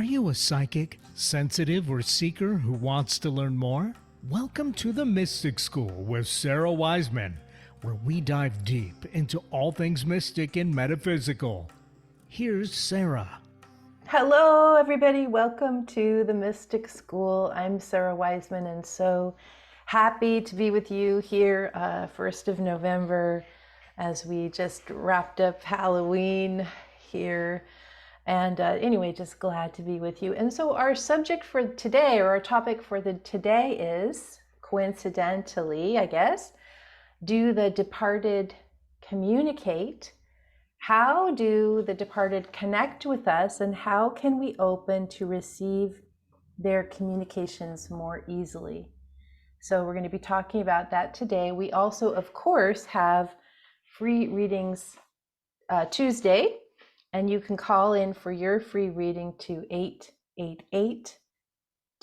you a psychic, sensitive, or seeker who wants to learn more? Welcome to the Mystic School with Sarah Wiseman, where we dive deep into all things mystic and metaphysical. Here's Sarah. Hello, everybody. Welcome to the Mystic School. I'm Sarah Wiseman, and so happy to be with you here, 1st of November, as we just wrapped up Halloween here. And anyway, just glad to be with you. And so our subject for today, or our topic for today is, coincidentally, I guess, do the departed communicate? How do the departed connect with us, and how can we open to receive their communications more easily? So we're going to be talking about that today. We also, of course, have free readings Tuesday, and you can call in for your free reading to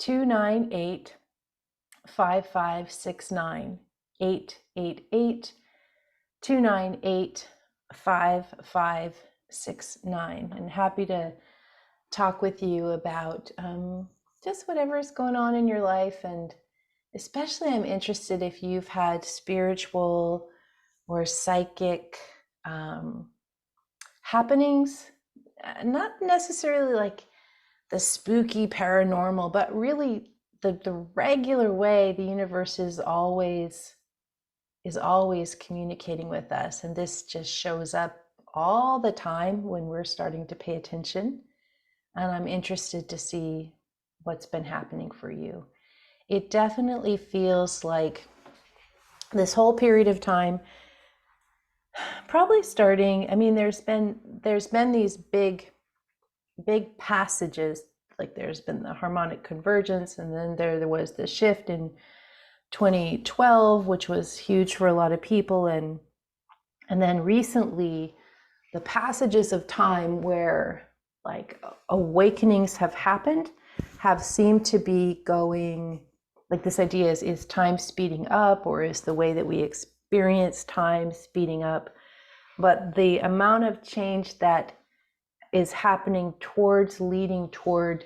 888-298-5569. 888-298-5569. And happy to talk with you about just whatever is going on in your life. And especially I'm interested if you've had spiritual or psychic happenings, not necessarily like the spooky paranormal, but really the regular way the universe is always communicating with us. And this just shows up all the time when we're starting to pay attention. And I'm interested to see what's been happening for you. It definitely feels like this whole period of time, probably starting, I mean, there's been these big passages, like there's been the harmonic convergence, and then there was the shift in 2012, which was huge for a lot of people, and then recently the passages of time where like awakenings have happened have seemed to be going, like this idea is time speeding up, or is the way that we experience time speeding up? But the amount of change that is happening leading toward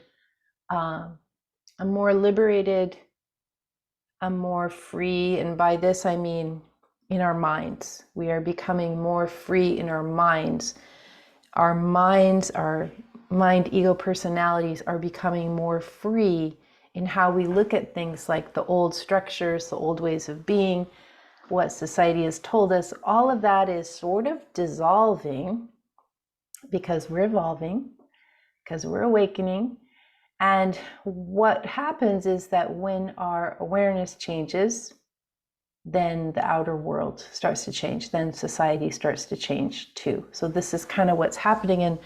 a more liberated, a more free, and by this I mean in our minds. We are becoming more free in our minds. Our minds, our mind, ego, personalities are becoming more free in how we look at things, like the old structures, the old ways of being, what society has told us. All of that is sort of dissolving because we're evolving, because we're awakening. And what happens is that when our awareness changes, then the outer world starts to change, then society starts to change too. So this is kind of what's happening. And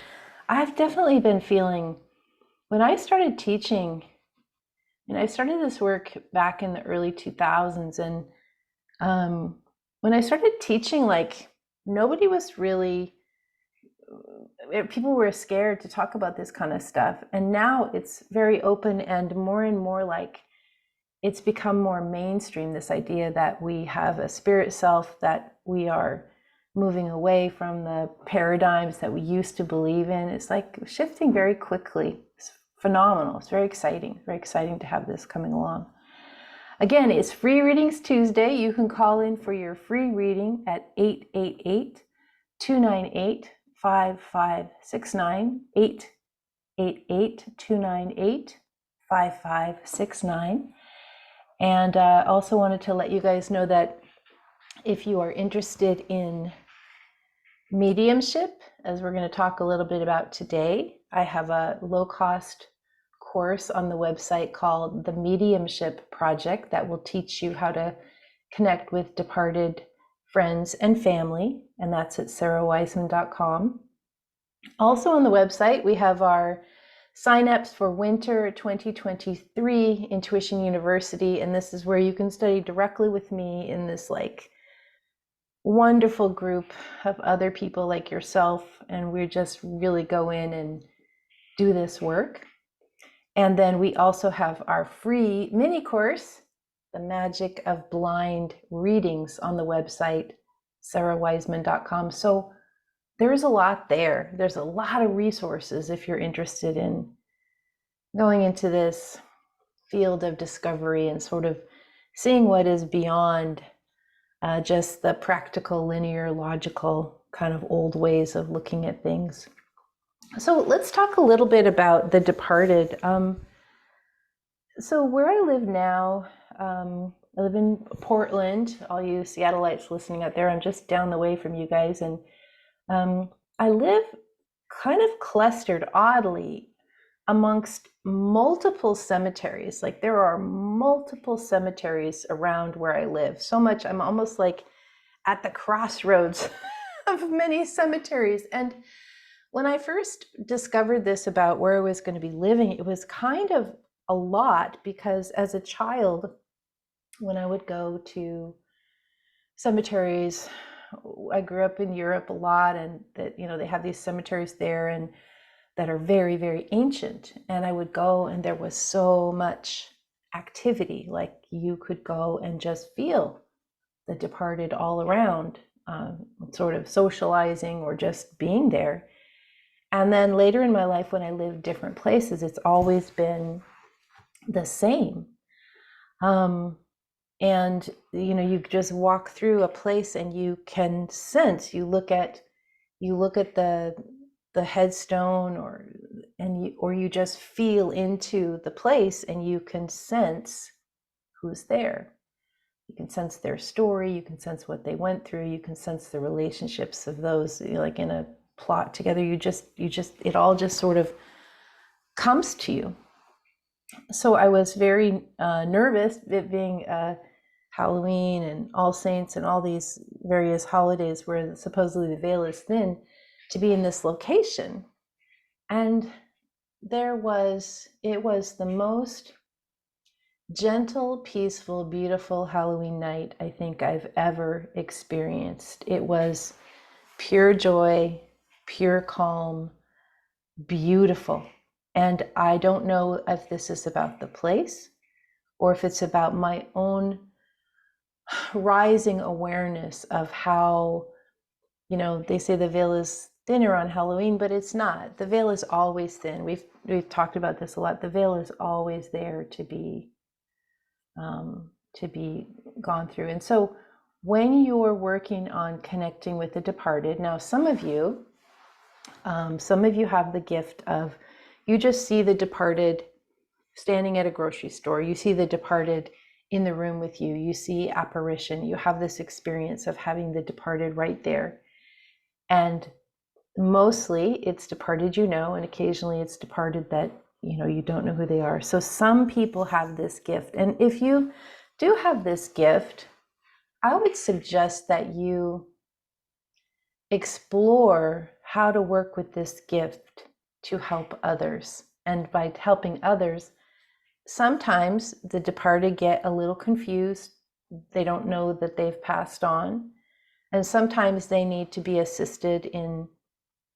I've definitely been feeling, when I started teaching, and I started this work back in the early 2000s, and when I started teaching, like nobody was really, people were scared to talk about this kind of stuff. And now it's very open, and more like it's become more mainstream, this idea that we have a spirit self, that we are moving away from the paradigms that we used to believe in. It's like shifting very quickly. It's phenomenal. It's very exciting to have this coming along. Again, it's Free Readings Tuesday. You can call in for your free reading at 888-298-5569, 888-298-5569. And also wanted to let you guys know that if you are interested in mediumship, as we're going to talk a little bit about today, I have a low-cost course on the website called the Mediumship Project that will teach you how to connect with departed friends and family, and that's at sarahwiseman.com. Also on the website, we have our signups for winter 2023 Intuition University, and this is where you can study directly with me in this like wonderful group of other people like yourself, and we just really go in and do this work. And then we also have our free mini course, The Magic of Blind Readings, on the website sarahwiseman.com. So there's a lot there. There's a lot of resources if you're interested in going into this field of discovery and sort of seeing what is beyond just the practical, linear, logical kind of old ways of looking at things. So let's talk a little bit about the departed. So where I live now, I live in Portland. All you Seattleites listening out there, I'm just down the way from you guys. And I live kind of clustered oddly amongst multiple cemeteries. Like there are multiple cemeteries around where I live. So much, I'm almost like at the crossroads of many cemeteries. And when I first discovered this about where I was going to be living, it was kind of a lot because as a child, when I would go to cemeteries, I grew up in Europe a lot, and that, you know, they have these cemeteries there and that are very, very ancient. And I would go and there was so much activity, like you could go and just feel the departed all around, sort of socializing or just being there. And then later in my life, when I lived different places, it's always been the same. And you know, you just walk through a place and you can sense. You look at the headstone, or you just feel into the place, and you can sense who's there. You can sense their story. You can sense what they went through. You can sense the relationships of those, you know, like in a plot together. You just it all just sort of comes to you. So I was very nervous, it being Halloween and All Saints and all these various holidays where supposedly the veil is thin, to be in this location. And it was the most gentle, peaceful, beautiful Halloween night I think I've ever experienced. It was pure joy, pure calm, beautiful. And I don't know if this is about the place or if it's about my own rising awareness of how, you know, they say the veil is thinner on Halloween, but it's not. The veil is always thin. We've talked about this a lot. The veil is always there to be gone through. And so when you're working on connecting with the departed, now some of you have the gift of, you just see the departed standing at a grocery store. You see the departed in the room with you. You see apparition. You have this experience of having the departed right there. And mostly it's departed, you know, and occasionally it's departed that, you know, you don't know who they are. So some people have this gift. And if you do have this gift, I would suggest that you explore how to work with this gift to help others. And by helping others, sometimes the departed get a little confused. They don't know that they've passed on. And sometimes they need to be assisted in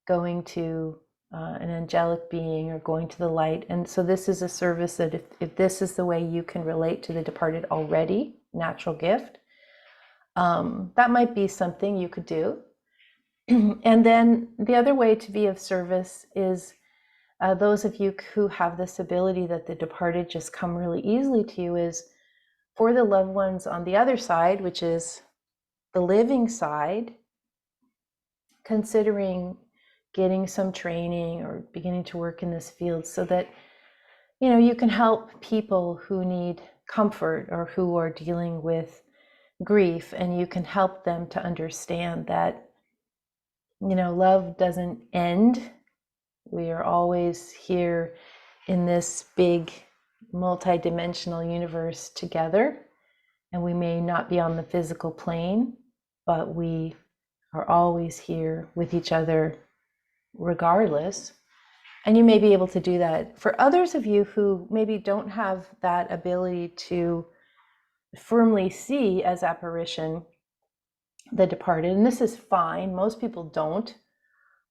going to an angelic being or going to the light. And so this is a service that if this is the way you can relate to the departed already, natural gift, that might be something you could do. And then the other way to be of service is those of you who have this ability that the departed just come really easily to you, is for the loved ones on the other side, which is the living side, considering getting some training or beginning to work in this field so that, you know, you can help people who need comfort or who are dealing with grief, and you can help them to understand that, you know, love doesn't end. We are always here in this big multi-dimensional universe together, and we may not be on the physical plane, but we are always here with each other regardless. And you may be able to do that. For others of you who maybe don't have that ability to firmly see as apparition the departed, and this is fine, most people don't.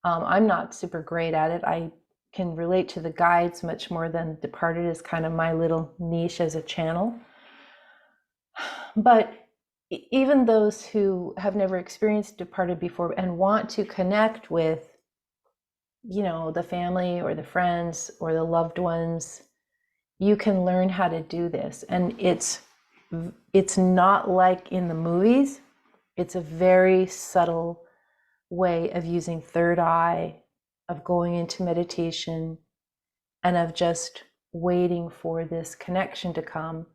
I'm not super great at it. I can relate to the guides much more than departed is kind of my little niche as a channel. But even those who have never experienced departed before and want to connect with, you know, the family or the friends or the loved ones you can learn how to do this. And it's not like in the movies. It's a very subtle way of using third eye, of going into meditation, and of just waiting for this connection to come.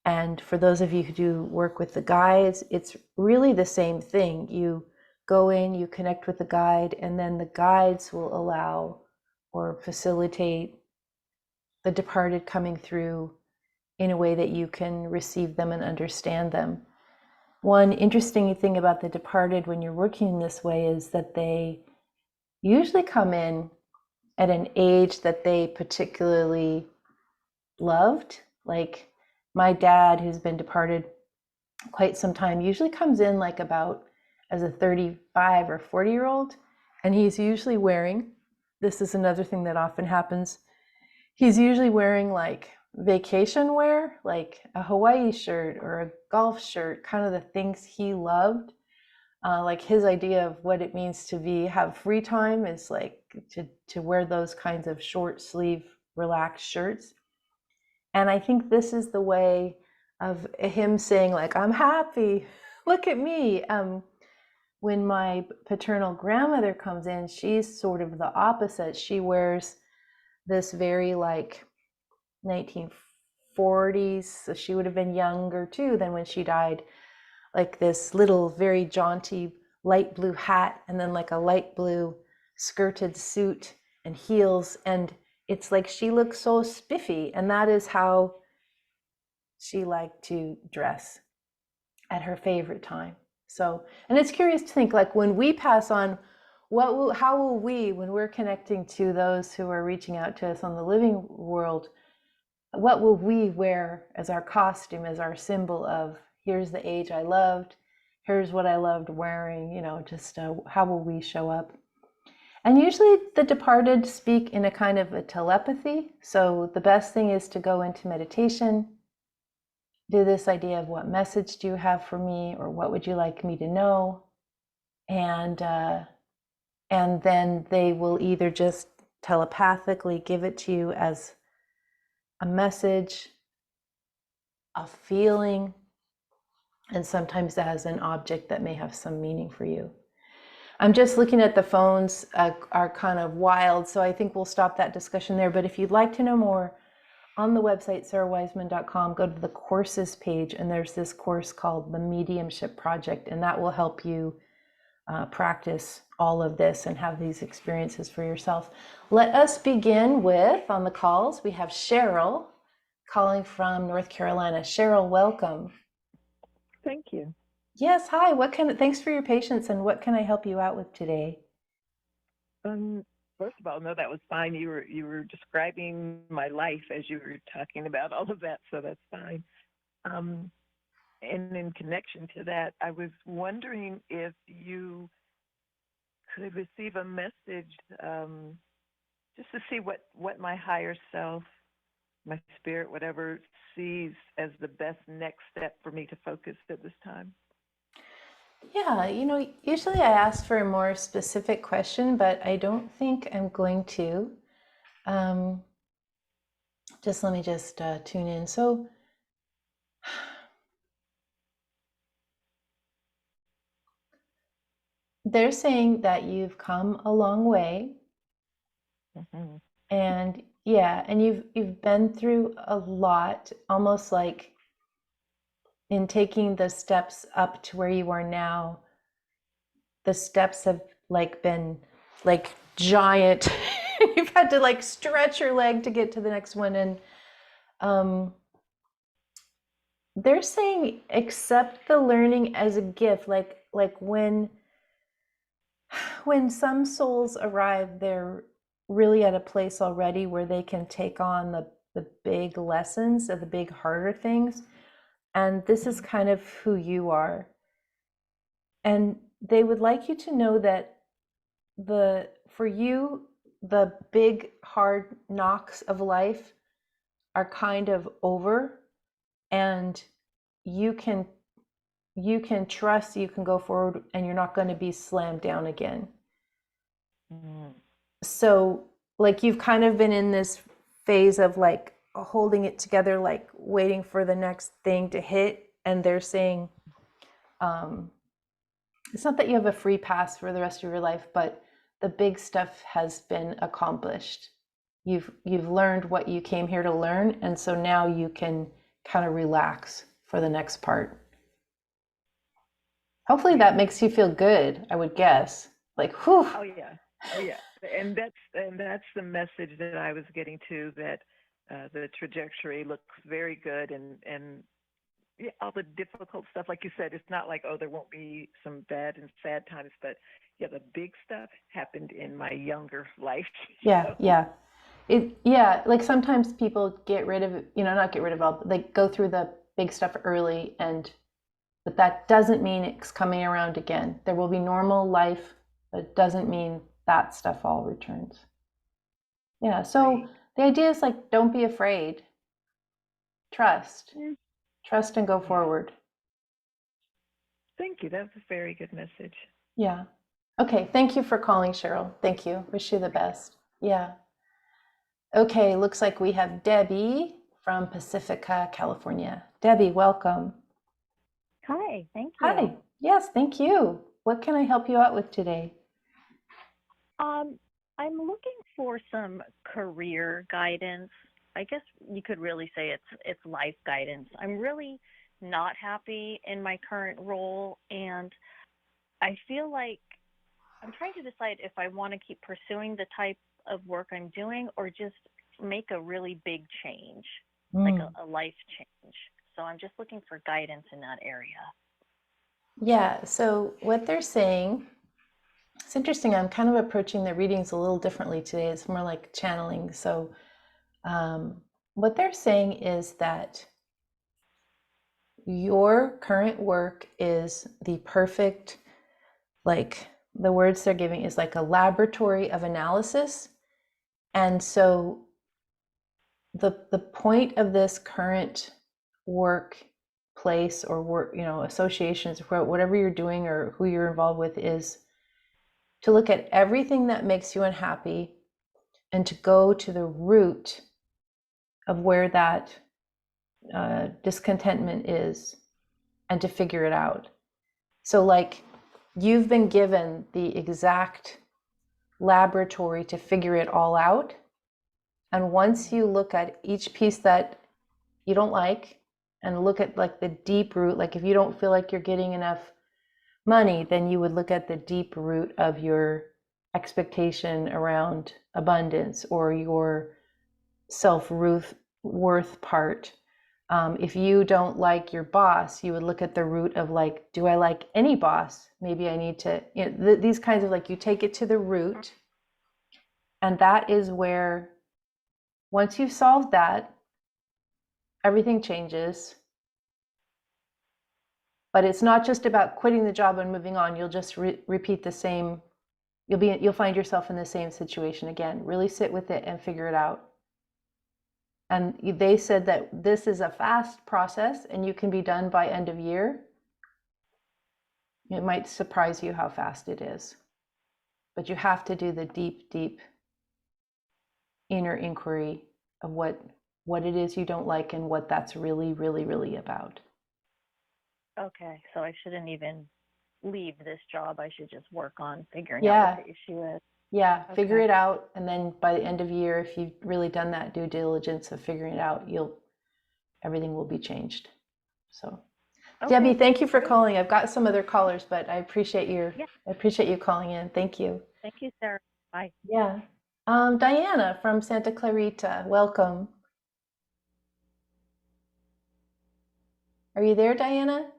And for those of you who do work with the guides, it's really the same thing. You go in, you connect with the guide, and then the guides will allow or facilitate the departed coming through in a way that you can receive them and understand them. One interesting thing about the departed when you're working in this way is that they usually come in at an age that they particularly loved. Like my dad, who's been departed quite some time, usually comes in like about as a 35 or 40-year-old, and he's usually wearing, this is another thing that often happens, he's usually wearing like vacation wear, like a Hawaii shirt or a golf shirt, kind of the things he loved. Like his idea of what it means to have free time is like to wear those kinds of short sleeve relaxed shirts. And I think this is the way of him saying like, I'm happy, look at me. When my paternal grandmother comes in, she's sort of the opposite. She wears this very like 1940s, so she would have been younger too than when she died, like this little very jaunty light blue hat, and then like a light blue skirted suit and heels, and it's like she looks so spiffy, and that is how she liked to dress at her favorite time. So, and it's curious to think like when we pass on, how will we, when we're connecting to those who are reaching out to us on the living world, what will we wear as our costume, as our symbol of here's the age I loved, here's what I loved wearing, just how will we show up? And usually the departed speak in a kind of a telepathy. So the best thing is to go into meditation, do this idea of what message do you have for me, or what would you like me to know? And then they will either just telepathically give it to you as a message, a feeling, and sometimes as an object that may have some meaning for you. I'm just looking at the phones are kind of wild, so I think we'll stop that discussion there. But if you'd like to know more, on the website sarahwiseman.com, go to the courses page, and there's this course called the Mediumship Project, and that will help you practice all of this and have these experiences for yourself. Let us begin with, on the calls, we have Cheryl calling from North Carolina. Cheryl, welcome. Thank you. Yes, hi. Thanks for your patience, and what can I help you out with today? First of all, no, that was fine. You were describing my life as you were talking about all of that, so that's fine. And in connection to that, I was wondering if you could receive a message just to see what my higher self, my spirit, whatever, sees as the best next step for me to focus at this time. Yeah, usually I ask for a more specific question, but I don't think I'm going to. Just let me tune in. So, they're saying that you've come a long way, and yeah, and you've been through a lot, almost like in taking the steps up to where you are now. The steps have been like giant. You've had to like stretch your leg to get to the next one, and they're saying accept the learning as a gift. Like when some souls arrive, they're really at a place already where they can take on the big lessons of the big harder things, and this is kind of who you are. And they would like you to know that for you, the big hard knocks of life are kind of over, and you can trust, you can go forward, and you're not going to be slammed down again. So like you've kind of been in this phase of like holding it together, like waiting for the next thing to hit. And they're saying, it's not that you have a free pass for the rest of your life, but the big stuff has been accomplished. You've learned what you came here to learn, and so now you can kind of relax for the next part. Hopefully that makes you feel good, I would guess. Like, whew. Oh yeah, oh yeah, and that's the message that I was getting to. That the trajectory looks very good, and yeah, all the difficult stuff, like you said, it's not like, oh, there won't be some bad and sad times, but yeah, the big stuff happened in my younger life. Yeah, yeah. Like sometimes people get rid of, not get rid of all, but they go through the big stuff early, but that doesn't mean it's coming around again. There will be normal life, but it doesn't mean that stuff all returns. Yeah, so Right. the idea is like, don't be afraid. Trust. Trust and go forward. Thank you. That was a very good message. Yeah. Okay, thank you for calling, Cheryl. Thank you. Wish you the best. Yeah. Okay, looks like we have Debbie from Pacifica, California. Debbie, welcome. Hi, thank you. Hi. Yes, thank you. What can I help you out with today? I'm looking for some career guidance. I guess you could really say it's life guidance. I'm really not happy in my current role, and I feel like I'm trying to decide if I want to keep pursuing the type of work I'm doing or just make a really big change, like a life change. So I'm just looking for guidance in that area. Yeah, so what they're saying, it's interesting. I'm kind of approaching the readings a little differently today. It's more like channeling. So what they're saying is that your current work is the perfect, like the words they're giving is like a laboratory of analysis. And so the point of this current workplace or work, associations, whatever you're doing or who you're involved with, is to look at everything that makes you unhappy and to go to the root of where that discontentment is and to figure it out. So like you've been given the exact laboratory to figure it all out. And once you look at each piece that you don't like and look at like the deep root, like if you don't feel like you're getting enough money, then you would look at the deep root of your expectation around abundance or your self-worth part. If you don't like your boss, you would look at the root of like, do I like any boss? Maybe I need to, these kinds of like, you take it to the root. And that is where, once you've solved that, everything changes. But it's not just about quitting the job and moving on. You'll just repeat the same. You'll find yourself in the same situation again. Really sit with it and figure it out. And they said that this is a fast process and you can be done by end of year. It might surprise you how fast it is. But you have to do the deep, deep inner inquiry of what it is you don't like and what that's really, really, really about. Okay, so I shouldn't even leave this job. I should just work on figuring out what the issue is. Yeah, Okay. figure it out. And then by the end of year, if you've really done that due diligence of figuring it out, everything will be changed. So Okay. Debbie, thank you for calling. I've got some other callers, but I appreciate you calling in. Thank you. Thank you, Sarah. Bye. Yeah. Diana from Santa Clarita, welcome. Are you there, Diana?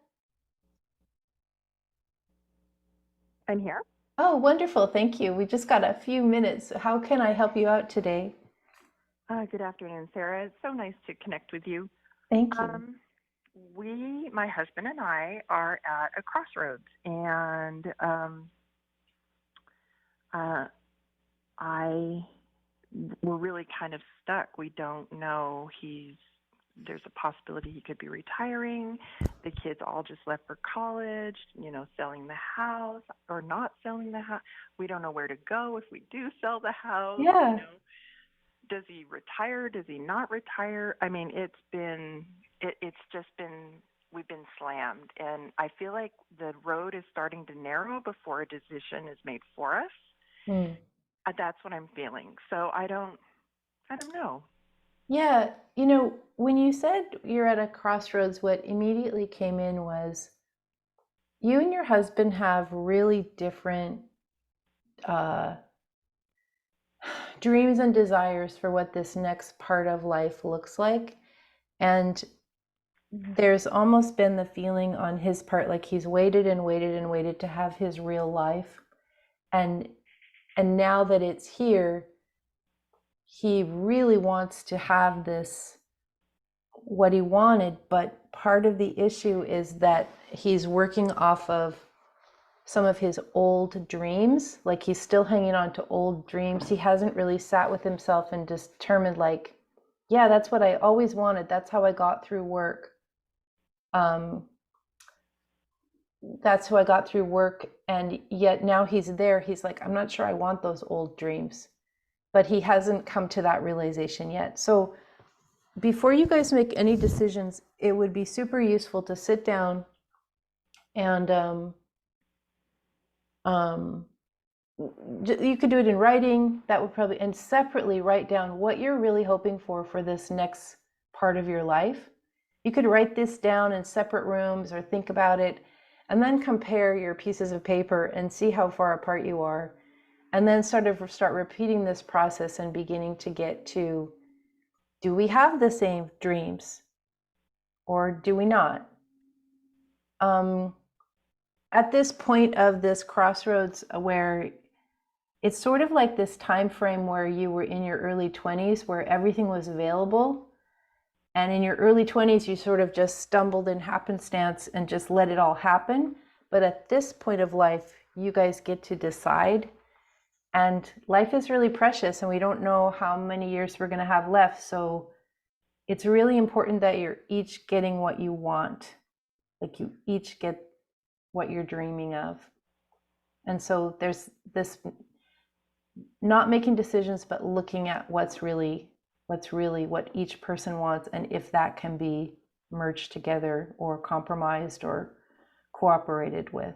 I'm here. Oh, wonderful. Thank you. We just got a few minutes. How can I help you out today? Good afternoon, Sarah. It's so nice to connect with you. Thank you. My husband and I are at a crossroads, and we're really kind of stuck. We don't know. There's a possibility he could be retiring. The kids all just left for college, selling the house or not selling the house. We don't know where to go if we do sell the house. Yeah. does he retire? Does he not retire? I mean, it's just been, we've been slammed. And I feel like the road is starting to narrow before a decision is made for us. Mm. That's what I'm feeling. So I don't know. Yeah, you know, when you said you're at a crossroads, what immediately came in was you and your husband have really different uh, dreams and desires for what this next part of life looks like. And there's almost been the feeling on his part like he's waited and waited and waited to have his real life. And now that it's here, he really wants to have this, what he wanted, but part of the issue is that he's working off of some of his old dreams. Like he's still hanging on to old dreams. He hasn't really sat with himself and determined, like, yeah, that's what I always wanted. That's how I got through work. That's who I got through work. And yet now he's there. He's like, I'm not sure I want those old dreams, but he hasn't come to that realization yet. So before you guys make any decisions, it would be super useful to sit down and you could do it in writing. That would probably, and separately write down what you're really hoping for this next part of your life. You could write this down in separate rooms or think about it, and then compare your pieces of paper and see how far apart you are. And then start repeating this process and beginning to get to, do we have the same dreams or do we not? At this point of this crossroads where it's sort of like this time frame where you were in your early 20s where everything was available, and in your early 20s you sort of just stumbled in happenstance and just let it all happen. But at this point of life, you guys get to decide, and life is really precious and we don't know how many years we're going to have left. So it's really important that you're each getting what you want, like you each get what you're dreaming of. And so there's this not making decisions, but looking at what's really what each person wants, and if that can be merged together or compromised or cooperated with.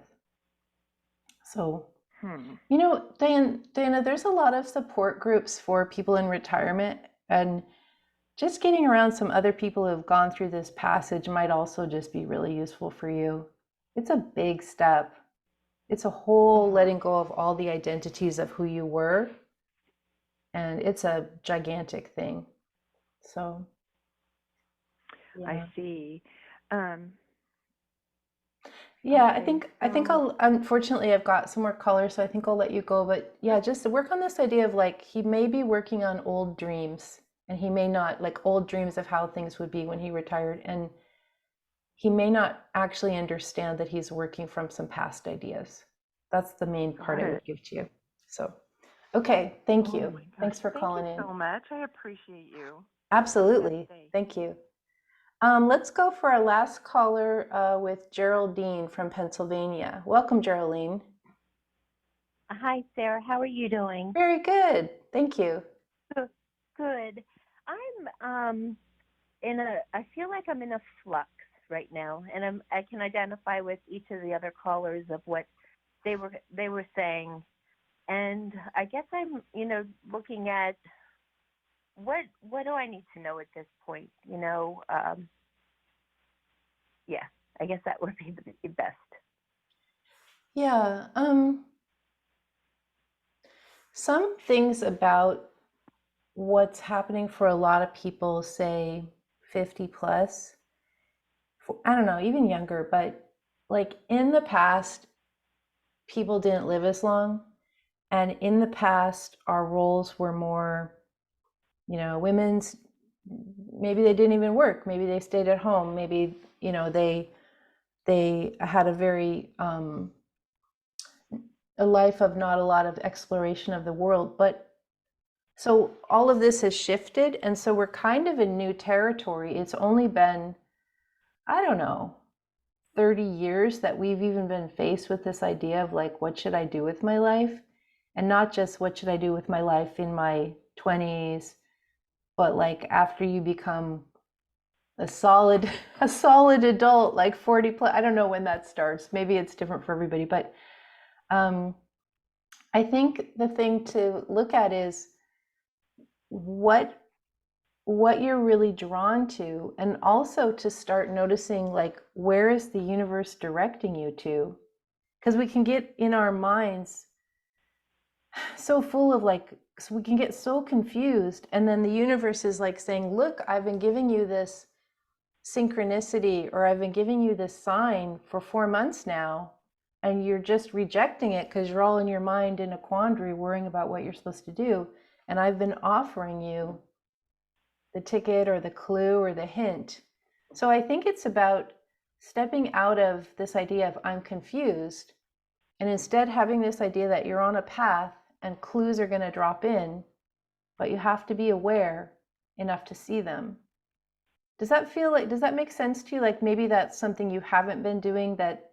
So, you know, Diana, there's a lot of support groups for people in retirement, and just getting around some other people who have gone through this passage might also just be really useful for you. It's a big step. It's a whole letting go of all the identities of who you were. And it's a gigantic thing. So, yeah. I see. Yeah, Okay, I think I'll, unfortunately, I've got some more callers, so I think I'll let you go. But yeah, just work on this idea of like, he may be working on old dreams, and he may not, like old dreams of how things would be when he retired. And he may not actually understand that he's working from some past ideas. That's the main part I would give to you. So, okay, thank you. my gosh. Thanks for calling in. Thank you so much. I appreciate you. Absolutely. Have a good day. Thank you. Let's go for our last caller with Geraldine from Pennsylvania. Welcome, Geraldine. Hi, Sarah. How are you doing? Very good. Thank you. Good. I'm I feel like I'm in a flux right now, and I can identify with each of the other callers of what they were saying, and I guess I'm looking at what do I need to know at this point? Yeah, I guess that would be the best. Yeah. Some things about what's happening for a lot of people, say 50 plus, I don't know, even younger, but like in the past, people didn't live as long. And in the past, our roles were more, women's, maybe they didn't even work. Maybe they stayed at home. Maybe, they had a very, a life of not a lot of exploration of the world. But so all of this has shifted. And so we're kind of in new territory. It's only been, I don't know, 30 years that we've even been faced with this idea of like, what should I do with my life? And not just what should I do with my life in my 20s, but like after you become a solid a solid adult, like 40 plus, I don't know when that starts. Maybe it's different for everybody, but I think the thing to look at is what you're really drawn to, and also to start noticing like where is the universe directing you to, because we can get in our minds so full of like, so we can get so confused, and then the universe is like saying, look, I've been giving you this synchronicity, or I've been giving you this sign for 4 months now, and you're just rejecting it because you're all in your mind in a quandary worrying about what you're supposed to do, and I've been offering you the ticket or the clue or the hint. So I think it's about stepping out of this idea of I'm confused, and instead having this idea that you're on a path and clues are going to drop in, but you have to be aware enough to see them. Does that make sense to you? Like maybe that's something you haven't been doing, that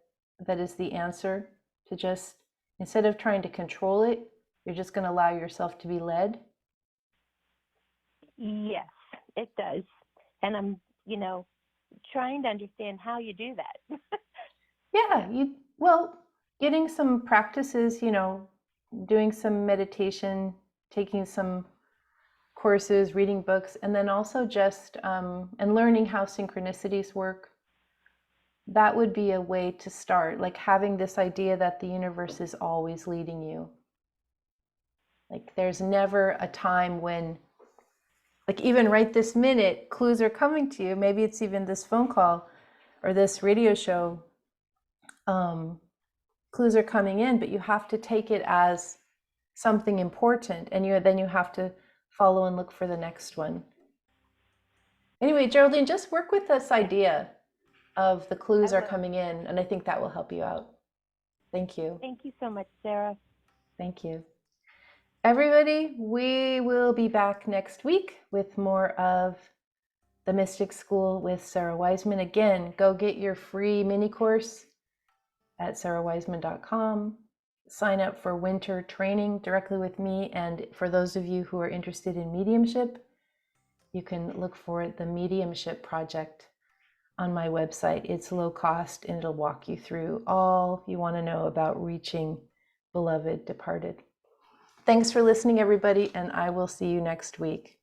is the answer, to just, instead of trying to control it, you're just going to allow yourself to be led? Yes, it does. And I'm, trying to understand how you do that. Yeah, getting some practices, doing some meditation, taking some courses, reading books, and then also just and learning how synchronicities work. That would be a way to start, like having this idea that the universe is always leading you. Like there's never a time when, like even right this minute, clues are coming to you. Maybe it's even this phone call or this radio show. Clues are coming in, but you have to take it as something important, and then you have to follow and look for the next one. Anyway, Geraldine, just work with this idea of the clues are coming in, and I think that will help you out. Thank you. Thank you so much, Sarah. Thank you. Everybody, we will be back next week with more of the Mystic School with Sarah Wiseman. Again, go get your free mini course at sarahwiseman.com. Sign up for winter training directly with me. And for those of you who are interested in mediumship, you can look for the Mediumship Project on my website. It's low cost, and it'll walk you through all you want to know about reaching beloved departed. Thanks for listening, everybody, and I will see you next week.